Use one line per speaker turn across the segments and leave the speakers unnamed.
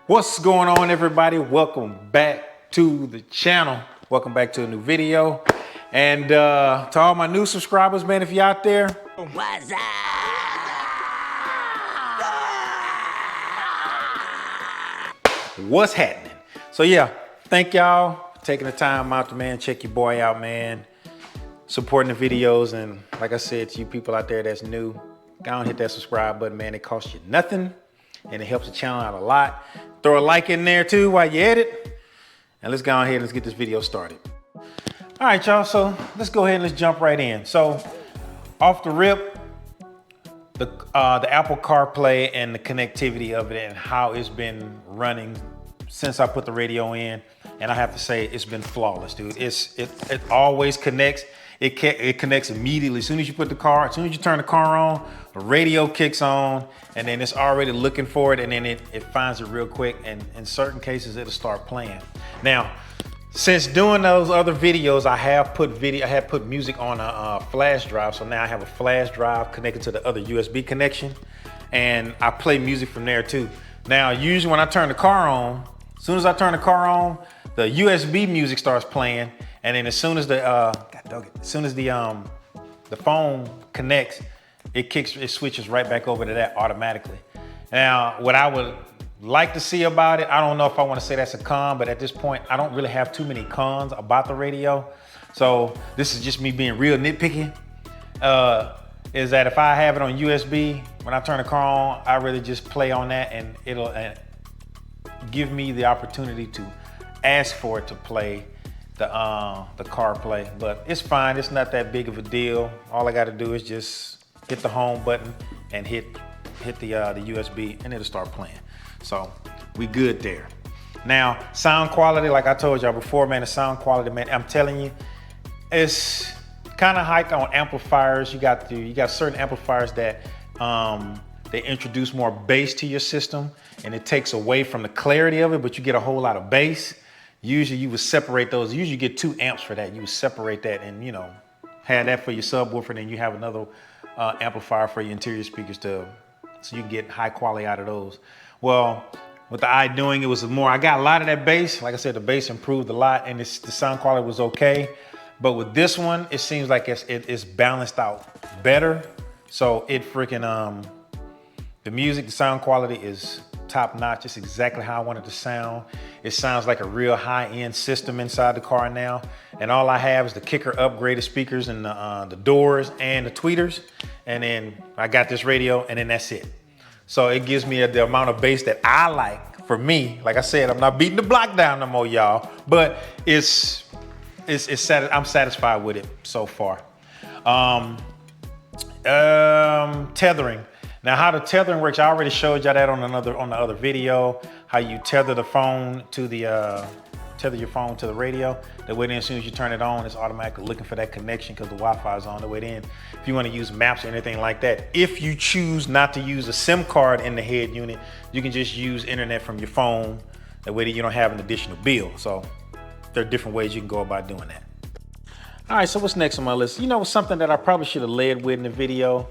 What's going on, everybody? Welcome back to the channel. Welcome back to a new video. And to all my new subscribers, man, if you're out there, what's up? What's happening? So yeah, thank y'all for taking the time out to, man, check your boy out, man. Supporting the videos. And like I said, to you people out there that's new, go on, hit that subscribe button, man. It costs you nothing. And it helps the channel out a lot. Throw a like in there too while you at it. And let's go ahead and let's get this video started. All right, y'all, so let's go ahead and let's jump right in. So off the rip, the Apple CarPlay and the connectivity of it and how it's been running since I put the radio in. And I have to say, it's been flawless, dude. It always connects. It connects immediately. As soon as you put the car, as soon as you turn the car on, the radio kicks on, and then it's already looking for it, and then it finds it real quick, and in certain cases, it'll start playing. Now, since doing those other videos, I have put music on a flash drive, so now I have a flash drive connected to the other USB connection, and I play music from there too. Now, usually when I turn the car on, as soon as I turn the car on, the USB music starts playing, and then as soon as the phone connects, it switches right back over to that automatically. Now, what I would like to see about it, I don't know if I want to say that's a con, but at this point, I don't really have too many cons about the radio. So this is just me being real nitpicky. Is that if I have it on USB, when I turn the car on, I really just play on that, and it'll give me the opportunity to ask for it to play the CarPlay, but it's fine. It's not that big of a deal. All I got to do is just hit the home button and hit the USB, and it'll start playing. So we good there. Now, sound quality, like I told y'all before, man, the sound quality, man, I'm telling you, it's kind of hyped on amplifiers. You got certain amplifiers that they introduce more bass to your system, and it takes away from the clarity of it, but you get a whole lot of bass. Usually you would separate those. Usually you get 2 amps for that. You would separate that and, you know, have that for your subwoofer, and then you have another amplifier for your interior speakers so you can get high quality out of those. Well, with the iDoing, it was more, I got a lot of that bass. Like I said, the bass improved a lot, and the sound quality was okay. But with this one, it seems like it's balanced out better. So it freaking, the music, the sound quality is top notch. It's exactly how I want it to sound. It sounds like a real high-end system inside the car now. And all I have is the kicker upgraded speakers and the doors and the tweeters. And then I got this radio, and then that's it. So it gives me the amount of bass that I like. For me, like I said, I'm not beating the block down no more, y'all. But I'm satisfied with it so far. Tethering. Now, how the tethering works, I already showed y'all that on the other video. How you tether the phone to tether your phone to the radio. That way, then as soon as you turn it on, it's automatically looking for that connection because the Wi-Fi is on. The way then, if you want to use maps or anything like that, if you choose not to use a SIM card in the head unit, you can just use internet from your phone. That way, then you don't have an additional bill. So there are different ways you can go about doing that. All right, so what's next on my list? You know, something that I probably should have led with in the video.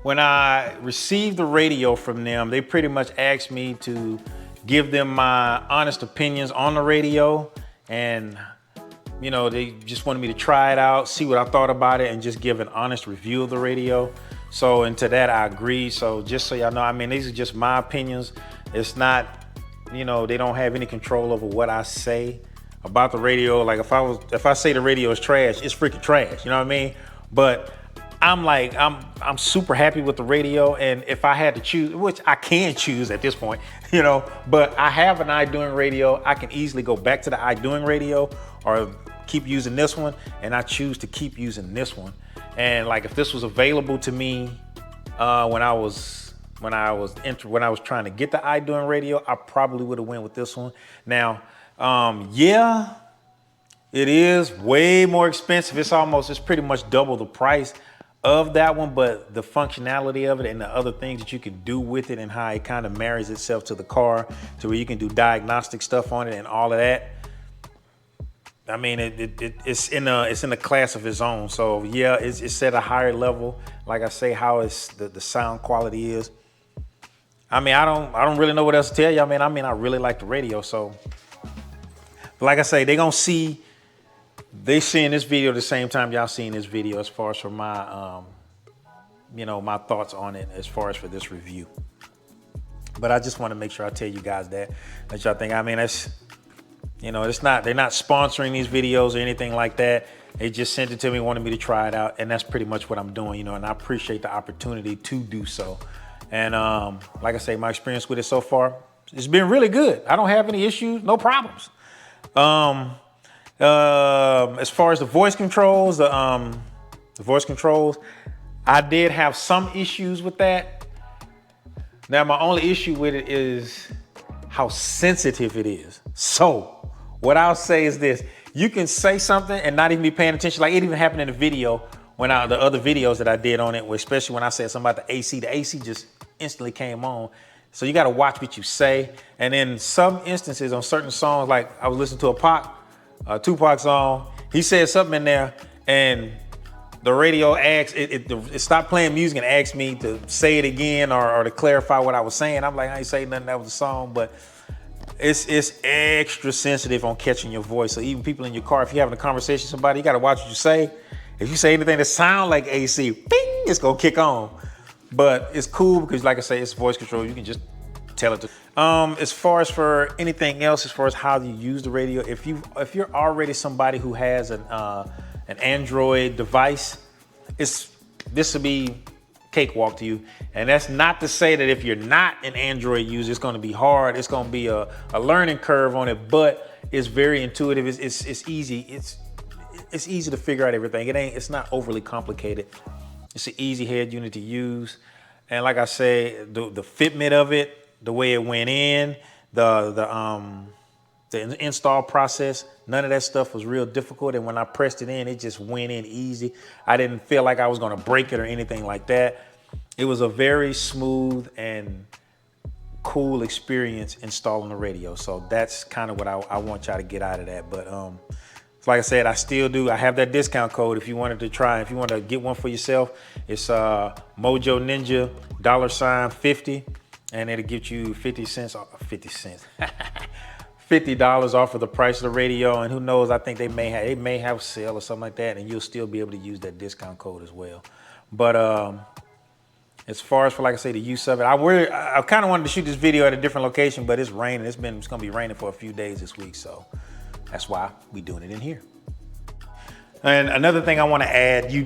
When I received the radio from them, they pretty much asked me to give them my honest opinions on the radio. And, you know, they just wanted me to try it out, see what I thought about it, and just give an honest review of the radio. So, and to that, I agree. So just so y'all know, I mean, these are just my opinions. It's not, you know, they don't have any control over what I say about the radio. Like if I say the radio is trash, it's freaking trash. You know what I mean? But I'm super happy with the radio, and if I had to choose, which I can choose at this point, you know, but I have an iDoing radio. I can easily go back to the iDoing radio or keep using this one, and I choose to keep using this one. And like if this was available to me when I was trying to get the iDoing radio, I probably would have went with this one. Now, yeah, it is way more expensive. It's pretty much double the price of that one, but the functionality of it and the other things that you can do with it and how it kind of marries itself to the car to where you can do diagnostic stuff on it and all of that. I mean, it's in a class of its own. So yeah, it's at a higher level. Like I say, how the sound quality is. I mean, I don't really know what else to tell you. I mean, I really like the radio. So, like I say, they seeing this video the same time y'all seeing this video as far as for my, my thoughts on it as far as for this review. But I just want to make sure I tell you guys that y'all think, I mean, that's, they're not sponsoring these videos or anything like that. They just sent it to me, wanted me to try it out. And that's pretty much what I'm doing, and I appreciate the opportunity to do so. And like I say, my experience with it so far, it's been really good. I don't have any issues, no problems. As far as the voice controls, I did have some issues with that. Now, my only issue with it is how sensitive it is. So what I'll say is this: you can say something and not even be paying attention. Like it even happened in the video when the other videos that I did on it, especially when I said something about the AC just instantly came on. So you got to watch what you say. And in some instances on certain songs, like I was listening to a Tupac song, he said something in there and the radio asked, it stopped playing music and asked me to say it again or to clarify what I was saying. I'm like, I ain't saying nothing, that was a song, but it's extra sensitive on catching your voice. So even people in your car, if you're having a conversation with somebody, you got to watch what you say. If you say anything that sounds like AC, bing, it's gonna kick on. But it's cool because, like I say, it's voice control. You can just tell it to. As far as for anything else, as far as how you use the radio, if you're already somebody who has an Android device, this will be cakewalk to you. And that's not to say that if you're not an Android user, it's going to be hard. It's going to be a learning curve on it, but it's very intuitive. It's easy. It's easy to figure out everything. It's not overly complicated. It's an easy head unit to use. And like I say, the fitment of it, the way it went in, the install process, none of that stuff was real difficult. And when I pressed it in, it just went in easy. I didn't feel like I was gonna break it or anything like that. It was a very smooth and cool experience installing the radio. So that's kind of what I want y'all to get out of that. But like I said, I have that discount code if you wanted to try. If you want to get one for yourself, it's MoJo Ninja $50, and it'll get you 50 cents $50 off of the price of the radio. And who knows, I think they may have a sale or something like that, and you'll still be able to use that discount code as well. But as far as for, like I say, the use of it, I kind of wanted to shoot this video at a different location, but it's raining. It's going to be raining for a few days this week, so that's why we doing it in here. And another thing I want to add, you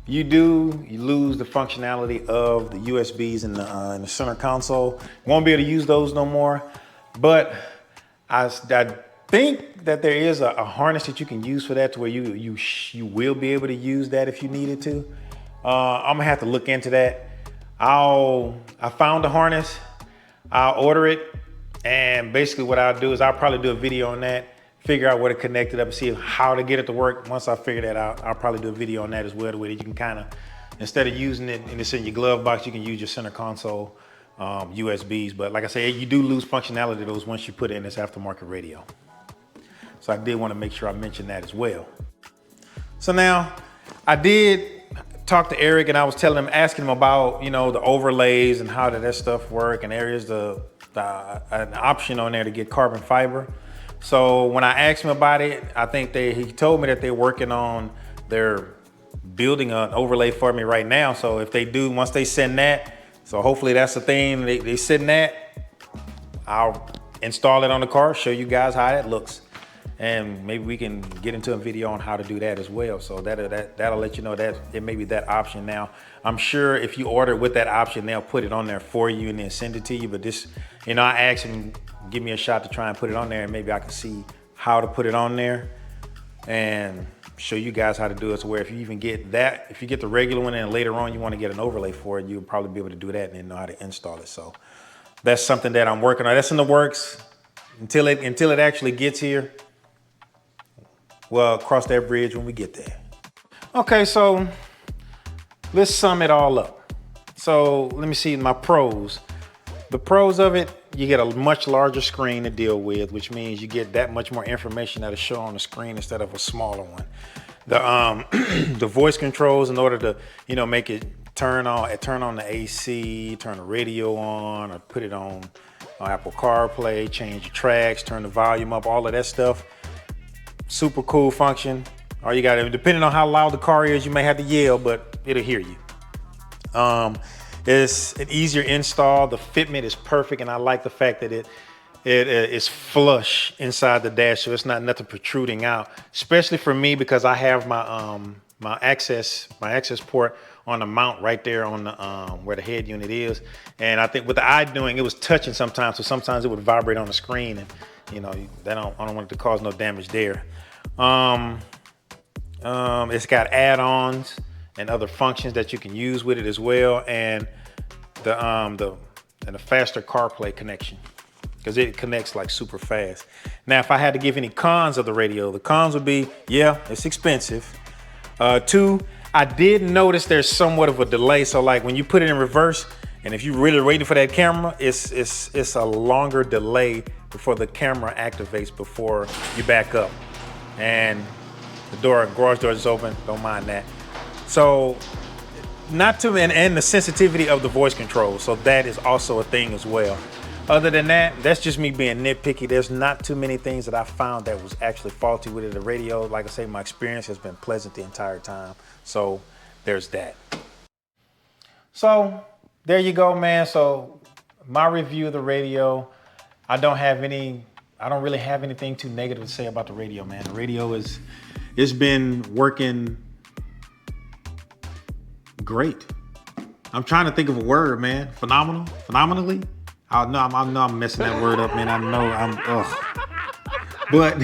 lose the functionality of the USBs in the center console. You won't be able to use those no more. But I think that there is a harness that you can use for that, to where you will be able to use that if you needed to. I'm gonna have to look into that. I found the harness. I'll order it. And basically what I'll do is I'll probably do a video on that, figure out where to connect it up and see how to get it to work. Once I figure that out, I'll probably do a video on that as well, where you can kind of, instead of using it and it's in your glove box, you can use your center console USBs. But like I say, you do lose functionality of those once you put it in this aftermarket radio. So I did want to make sure I mentioned that as well. So now I did talk to Eric, and I was asking him about, the overlays and how did that stuff work, and there is an option on there to get carbon fiber. So when I asked him about it, I think he told me that they're building an overlay for me right now. So if they do, once they send that, so hopefully that's the thing they send that, I'll install it on the car, show you guys how that looks. And maybe we can get into a video on how to do that as well. So that'll let you know that it may be that option. Now, I'm sure if you order with that option, they'll put it on there for you and then send it to you. But this, I asked him, give me a shot to try and put it on there, and maybe I can see how to put it on there and show you guys how to do it. So where if you even get that, if you get the regular one and later on you want to get an overlay for it, you'll probably be able to do that and then know how to install it. So that's something that I'm working on. That's in the works until it actually gets here. Well, cross that bridge when we get there. Okay, so let's sum it all up. So let me see my pros. The pros of it, you get a much larger screen to deal with, which means you get that much more information that'll show on the screen instead of a smaller one. The the voice controls, in order to make it turn on the AC, turn the radio on, or put it on Apple CarPlay, change your tracks, turn the volume up, all of that stuff. Super cool function. All you got to, depending on how loud the car is, you may have to yell, but it'll hear you. It's an easier install. The fitment is perfect, and I like the fact that it is flush inside the dash, so it's not nothing protruding out. Especially for me, because I have my my access port on the mount right there on the where the head unit is. And I think with the iDoing, it was touching sometimes, so sometimes it would vibrate on the screen, and you know, I don't want it to cause no damage there. It's got add-ons and other functions that you can use with it as well, and the faster CarPlay connection, because it connects like super fast. Now, if I had to give any cons of the radio, the cons would be, yeah, it's expensive. 2, I did notice there's somewhat of a delay. So like when you put it in reverse, and if you're really waiting for that camera, it's a longer delay before the camera activates before you back up. And the garage door is open, don't mind that. So and the sensitivity of the voice control. So that is also a thing as well. Other than that, that's just me being nitpicky. There's not too many things that I found that was actually faulty with it. The radio, like I say, my experience has been pleasant the entire time. So there's that. So there you go, man. So my review of the radio, I don't really have anything too negative to say about the radio, man. The radio it's been working great. I'm trying to think of a word, man. Phenomenally. I know I'm messing that word up, man. I know But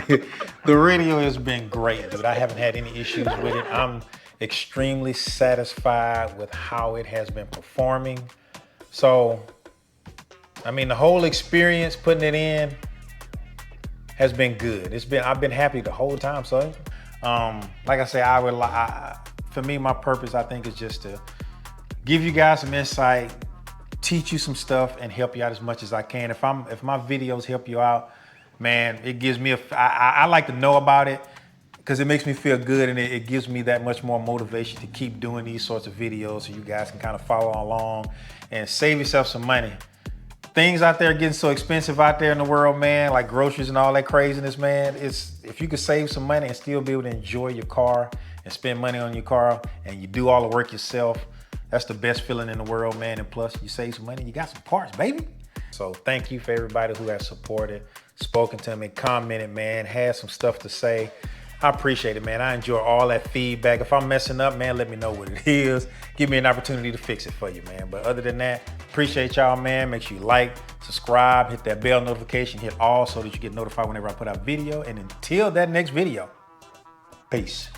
the radio has been great, dude. I haven't had any issues with it. I'm extremely satisfied with how it has been performing. So, I mean, the whole experience putting it in has been good. I've been happy the whole time. So, like I say, for me, my purpose, I think, is just to give you guys some insight, teach you some stuff, and help you out as much as I can. If my videos help you out, man, it gives me I like to know about it, because it makes me feel good, and it gives me that much more motivation to keep doing these sorts of videos, so you guys can kind of follow along and save yourself some money. Things out there are getting so expensive out there in the world, man, like groceries and all that craziness, man. If you could save some money and still be able to enjoy your car and spend money on your car, and you do all the work yourself, that's the best feeling in the world, man. And plus, you save some money, you got some parts, baby. So thank you for everybody who has supported, spoken to me, commented, man, had some stuff to say. I appreciate it, man. I enjoy all that feedback. If I'm messing up, man, let me know what it is. Give me an opportunity to fix it for you, man. But other than that, appreciate y'all, man. Make sure you like, subscribe, hit that bell notification, hit all so that you get notified whenever I put out video. And until that next video, peace.